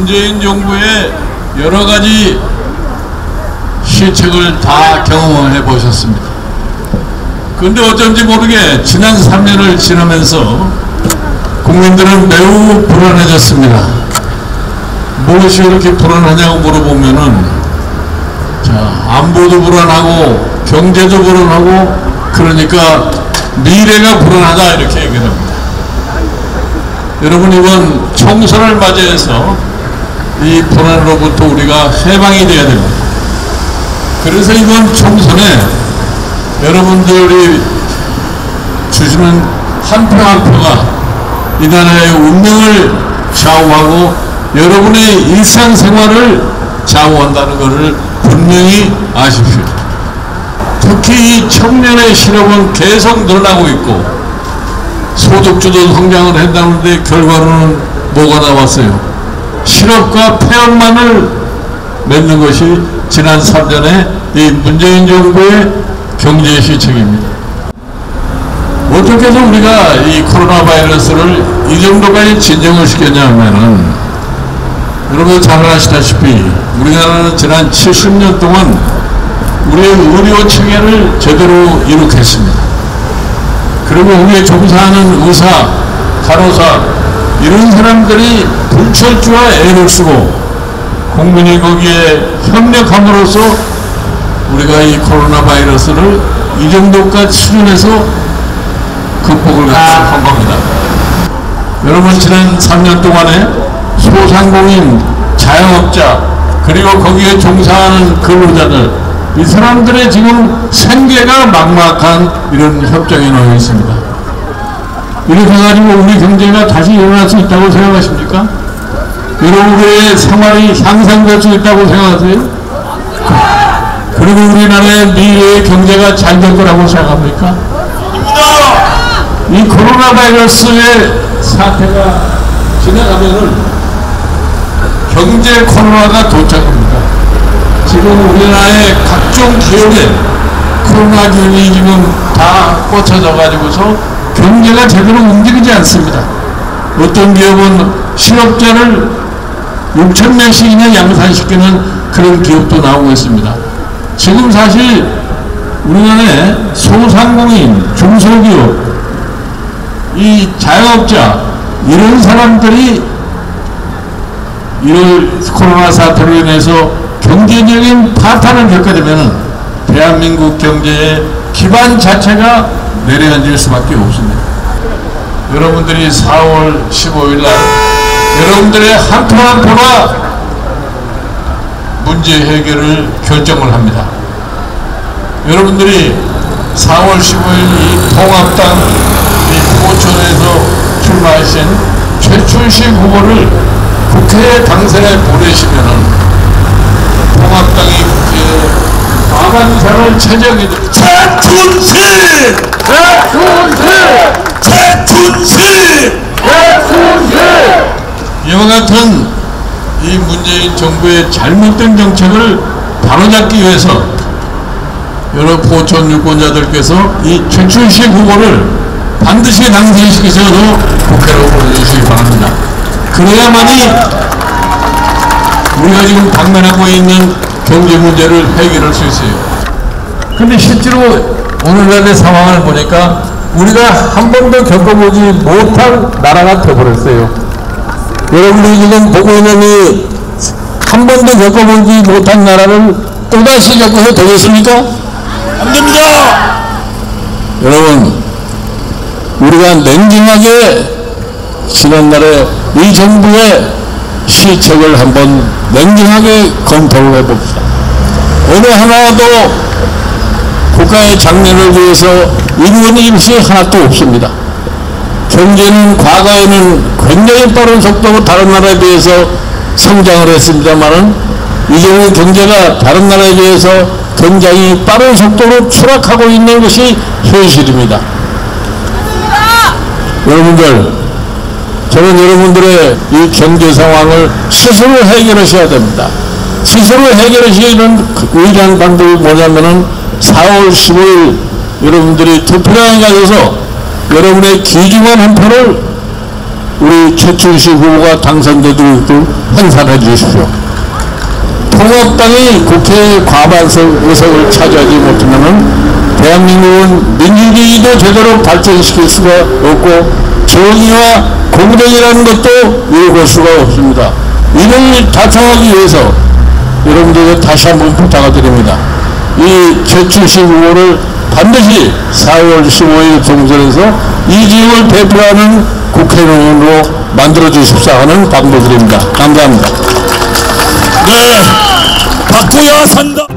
문재인 정부의 여러 가지 시책을 다 경험해 보셨습니다. 그런데 어쩐지 모르게 지난 3년을 지나면서 국민들은 매우 불안해졌습니다. 무엇이 그렇게 불안하냐고 물어보면은, 안보도 불안하고 경제도 불안하고 그러니까 미래가 불안하다 이렇게 얘기를 합니다. 여러분, 이번 총선을 맞이해서 이 불안으로부터 우리가 해방이 되어야 됩니다. 그래서 이번 총선에 여러분들이 주시는 한 표 한 표가 이 나라의 운명을 좌우하고 여러분의 일상생활을 좌우한다는 것을 분명히 아십시오. 특히 이 청년의 실업은 계속 늘어나고 있고 소득주도 성장을 한다는데 결과로는 뭐가 나왔어요? 실업과 폐업만을 맺는 것이 지난 3년의 이 문재인 정부의 경제 시책입니다. 어떻게 해서 우리가 이 코로나 바이러스를 이 정도까지 진정을 시켰냐면은, 여러분 잘 아시다시피 우리나라는 지난 70년 동안 우리의 의료 체계를 제대로 이룩했습니다. 그리고 거기에 종사하는 의사, 간호사 이런 사람들이 불철주와 애를 쓰고 국민이 거기에 협력함으로써 우리가 이 코로나 바이러스를 이 정도까지 수준에서 극복을 한 겁니다. 여러분, 지난 3년 동안에 소상공인, 자영업자 그리고 거기에 종사하는 근로자들, 이 사람들의 지금 생계가 막막한 이런 협정에 놓여 있습니다. 이렇게 해가지고 우리 경제가 다시 일어날 수 있다고 생각하십니까? 여러분들의 생활이 향상될 수 있다고 생각하세요? 그리고 우리나라의 미래의 경제가 잘 될 거라고 생각합니까? 이 코로나 바이러스의 사태가 지나가면은 경제 코로나가 도착합니다. 지금 우리나라의 각종 기업에 코로나 기운이 지금 다 꽂혀져 가지고서 경제가 제대로 움직이지 않습니다. 어떤 기업은 실업자를 6,000명씩이나 양산시키는 그런 기업도 나오고 있습니다. 지금 사실 우리나라의 소상공인, 중소기업, 이 자영업자 이런 사람들이 이런 코로나 사태로 인해서 경제적인 파탄을 겪게 되면 대한민국 경제의 기반 자체가 내려앉을 수밖에 없습니다. 여러분들이 4월 15일 날 여러분들의 한 표 한 표가 문제 해결을 결정을 합니다. 여러분들이 4월 15일 이 통합당 포천에서 출마하신 최춘식 후보를 국회에 당선에 보내시면은 통합당이 국회에 과반수를 최적이 최춘식! 이와 같은 이 문재인 정부의 잘못된 정책을 바로잡기 위해서 여러 포천 유권자들께서 이 최춘식 후보를 반드시 당선시키셔서 국회로 보내주시기 바랍니다. 그래야만이 우리가 지금 당면하고 있는 경제 문제를 해결할 수 있어요. 근데 실제로 오늘날의 상황을 보니까 우리가 한 번도 겪어보지 못한 나라가 되어버렸어요. 여러분이 지금 보고 있는 이 한 번도 겪어보지 못한 나라를 또다시 겪어서 되겠습니까? 안 됩니다! 여러분, 우리가 냉정하게 지난날에 이 정부의 시책을 한번 냉정하게 검토를 해봅시다. 어느 하나도 국가의 장래를 위해서 이루어진 일이 하나도 없습니다. 경제는 과거에는 굉장히 빠른 속도로 다른 나라에 비해서 성장을 했습니다만은 이제는 경제가 다른 나라에 비해서 굉장히 빠른 속도로 추락하고 있는 것이 현실입니다. 여러분들, 저는 여러분들의 이 경제 상황을 스스로 해결하셔야 됩니다. 스스로 해결하시는 유일한 방법이 뭐냐면은 4월 15일 여러분들이 투표장에 가셔서 여러분의 귀중한 한 표를 우리 최춘식 후보가 당선되도록 행사해 주십시오. 통합당이 국회 과반석 의석을 차지하지 못하면 대한민국은 민주주의도 제대로 발전시킬 수가 없고 정의와 공정이라는 것도 이루어볼 수가 없습니다. 이를 달성하기 위해서 여러분들에게 다시 한번 부탁을 드립니다. 이 최춘식 후보를 반드시 4월 15일 총선에서 이 지역을 대표하는 국회의원으로 만들어 주십사 하는 당부드립니다. 감사합니다. 네, 바꿔야 산다.